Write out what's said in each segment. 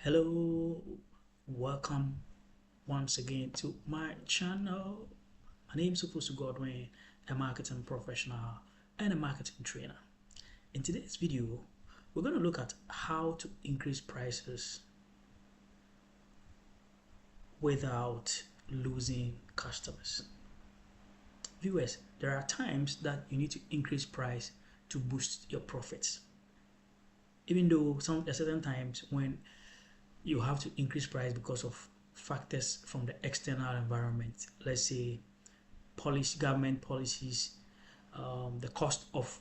Hello, welcome once again to my channel. My name is Ufosu Godwin, a marketing professional and a marketing trainer. In today's video, we're going to look at how to increase prices without losing customers. Viewers, there are times that you need to increase price to boost your profits. Even though there are certain times when you have to increase price because of factors from the external environment. Let's say government policies, the cost of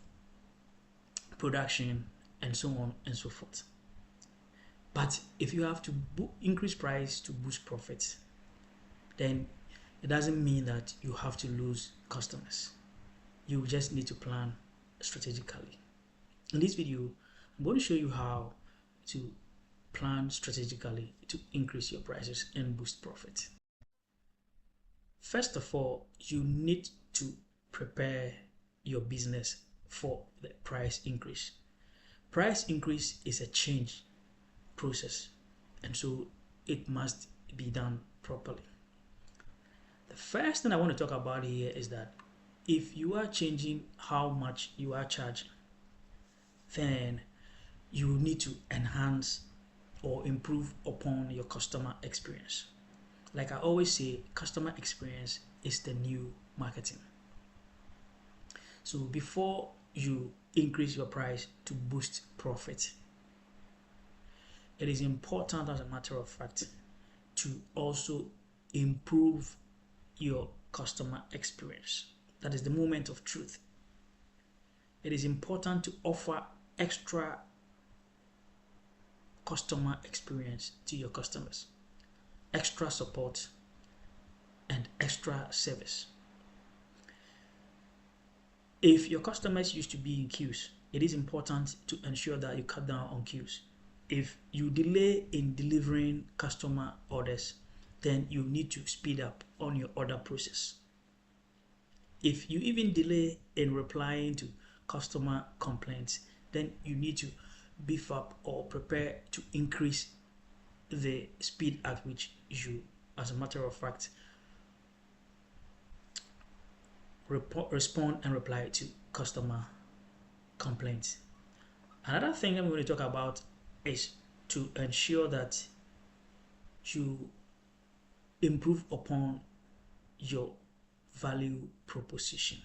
production, and so on and so forth. But if you have to increase price to boost profits, then it doesn't mean that you have to lose customers. You just need to plan strategically. In this video, I'm going to show you how to plan strategically to increase your prices and boost profit. First of all, you need to prepare your business for the price increase. Price increase is a change process, and so it must be done properly. The first thing I want to talk about here is that if you are changing how much you are charging, then you need to enhance or improve upon your customer experience. Like I always say, customer experience is the new marketing. So before you increase your price to boost profit, it is important, as a matter of fact, to also improve your customer experience. That is the moment of truth. It is important to offer extra customer experience to your customers, extra support and extra service. If your customers used to be in queues, it is important to ensure that you cut down on queues. If you delay in delivering customer orders, then you need to speed up on your order process. If you even delay in replying to customer complaints, then you need to beef up or prepare to increase the speed at which you, as a matter of fact, respond and reply to customer complaints. Another thing I'm going to talk about is to ensure that you improve upon your value proposition.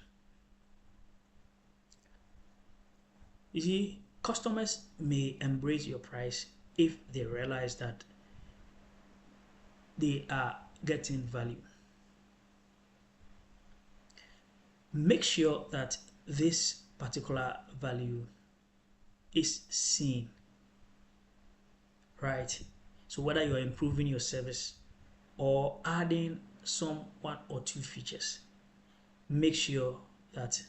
You see, customers may embrace your price if they realize that they are getting value. Make sure that this particular value is seen, right? So whether you're improving your service or adding one or two features, make sure that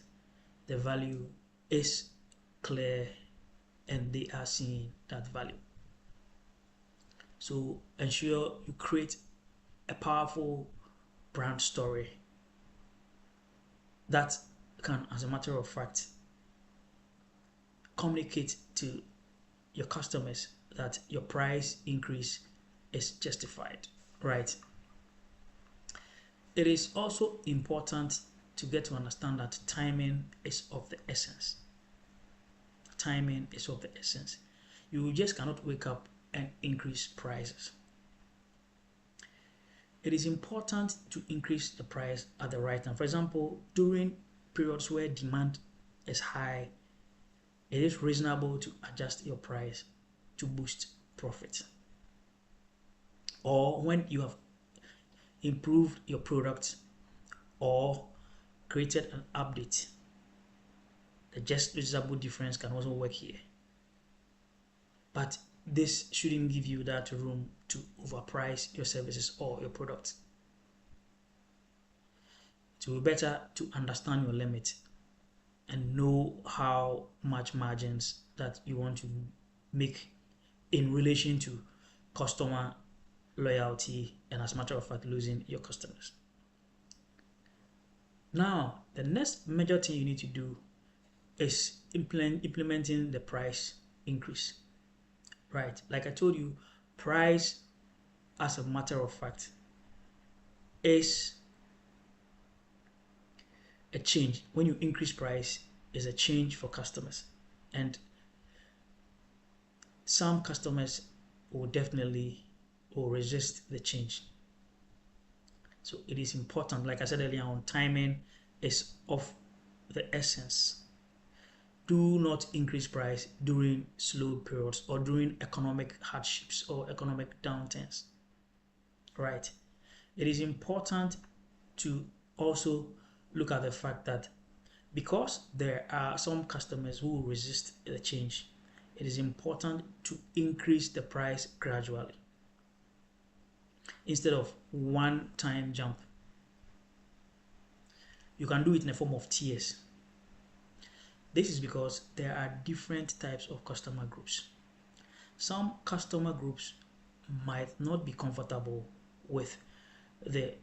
the value is clear and they are seeing that value. So ensure you create a powerful brand story that can, as a matter of fact, communicate to your customers that your price increase is justified, right? It is also important to get to understand that timing is of the essence. Timing is of the essence. You just cannot wake up and increase prices. It is important to increase the price at the right time. For example, during periods where demand is high, it is reasonable to adjust your price to boost profit. Or when you have improved your product or created an update, the just reasonable difference can also work here. But this shouldn't give you that room to overprice your services or your products. It will be better to understand your limit and know how much margins that you want to make in relation to customer loyalty and, as a matter of fact, losing your customers. Now, the next major thing you need to do is implementing the price increase. Right, like I told you, Price, as a matter of fact, is a change. When you increase price, is a change for customers, and some customers will definitely will resist the change. So it is important, like I said earlier on, timing is of the essence. Do not increase price during slow periods or during economic hardships or economic downturns. Right? It is important to also look at the fact that because there are some customers who will resist the change, it is important to increase the price gradually instead of one-time jump. You can do it in the form of tiers. This is because there are different types of customer groups. Some customer groups might not be comfortable with the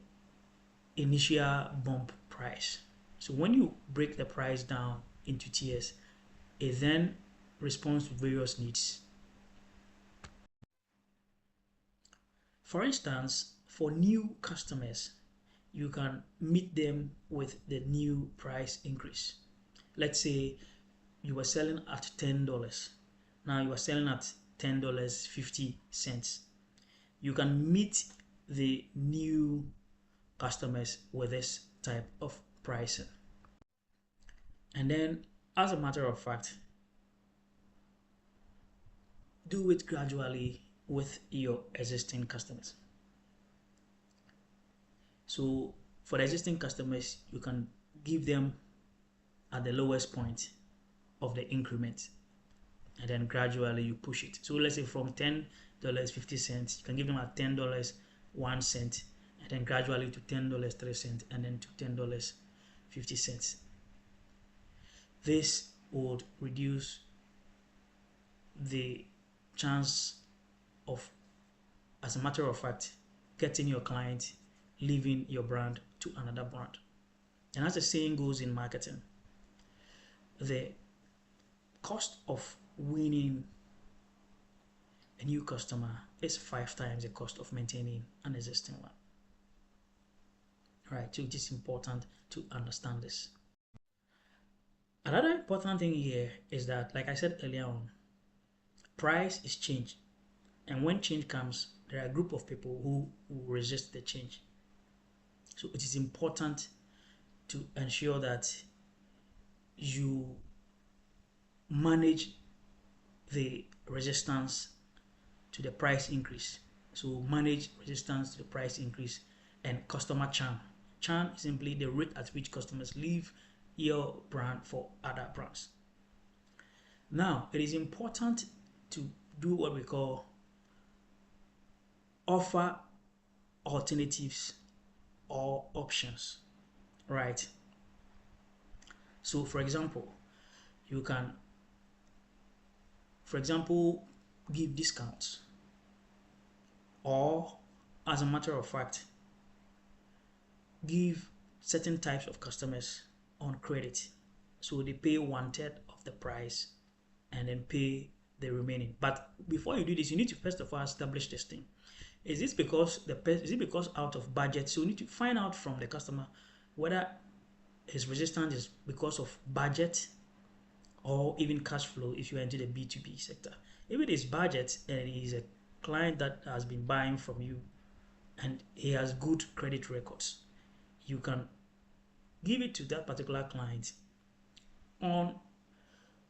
initial bump price. So when you break the price down into tiers, it then responds to various needs. For instance, for new customers, you can meet them with the new price increase. Let's say you were selling at $10. Now you are selling at $10.50. You can meet the new customers with this type of pricing. And then, as a matter of fact, do it gradually with your existing customers. So for the existing customers, you can give them at the lowest point of the increment, and then gradually you push it. So let's say from $10.50, you can give them at $10.01, and then gradually to $10.03, and then to $10.50. This would reduce the chance of, as a matter of fact, getting your client leaving your brand to another brand. And as the saying goes in marketing, the cost of winning a new customer is 5 times the cost of maintaining an existing one. Right, so it is important to understand this. Another important thing here is that, like I said earlier on, price is change. And when change comes, there are a group of people who will resist the change. So it is important to ensure that you manage the resistance to the price increase. So manage resistance to the price increase and customer churn. Churn is simply the rate at which customers leave your brand for other brands. Now, it is important to do what we call offer alternatives or options, right? So for example, you can, give discounts, or as a matter of fact, give certain types of customers on credit. So they pay 1/3 of the price and then pay the remaining. But before you do this, you need to first of all establish this thing. Is it because out of budget? So you need to find out from the customer whether his resistance is because of budget or even cash flow if you enter the B2B sector. If it is budget and he's a client that has been buying from you and he has good credit records, you can give it to that particular client on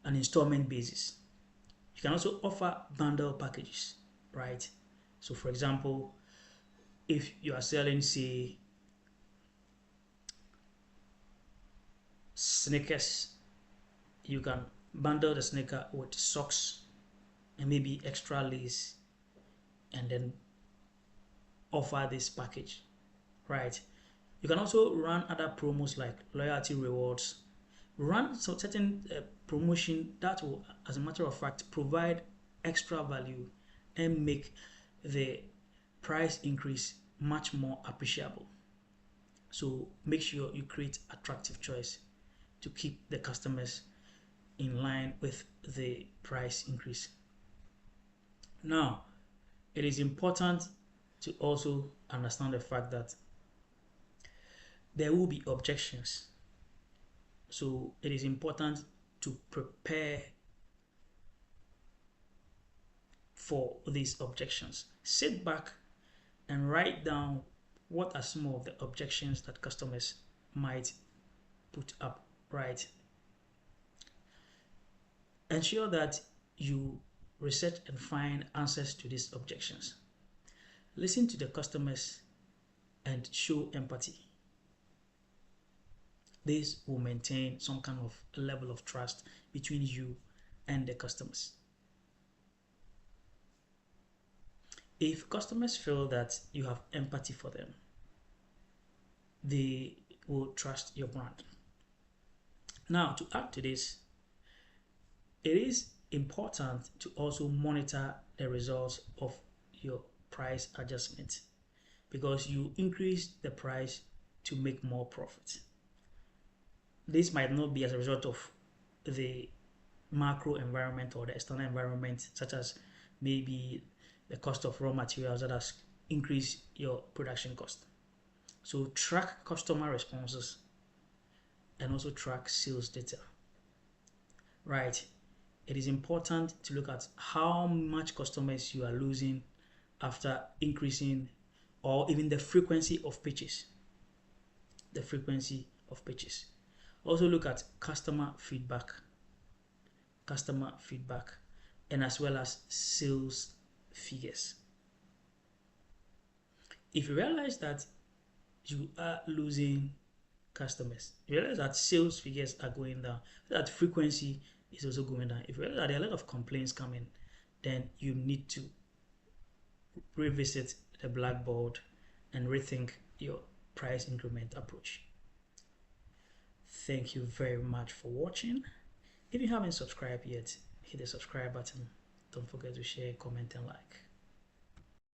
an installment basis. You can also offer bundle packages, right? So for example, if you are selling, say, sneakers, you can bundle the sneaker with socks and maybe extra lace and then offer this package, right? You can also run other promos like loyalty rewards. Run certain promotion that will, as a matter of fact, provide extra value and make the price increase much more appreciable. So make sure you create attractive choice to keep the customers in line with the price increase. Now, it is important to also understand the fact that there will be objections. So it is important to prepare for these objections. Sit back and write down what are some of the objections that customers might put up, right? Ensure that you research and find answers to these objections. Listen to the customers and show empathy. This will maintain some kind of level of trust between you and the customers. If customers feel that you have empathy for them, they will trust your brand. Now, to add to this, it is important to also monitor the results of your price adjustment, because you increase the price to make more profit. This might not be as a result of the macro environment or the external environment, such as maybe the cost of raw materials that has increased your production cost. So track customer responses and also track sales data. Right. It is important to look at how much customers you are losing after increasing, or even the frequency of pitches. The frequency of pitches. Also look at customer feedback, and as well as sales figures. If you realize that you are losing customers, you realize that sales figures are going down, that frequency is also going down, if you realize that there are a lot of complaints coming, then you need to revisit the blackboard and rethink your price increment approach. Thank you very much for watching. If you haven't subscribed yet, hit the subscribe button. Don't forget to share, comment, and like.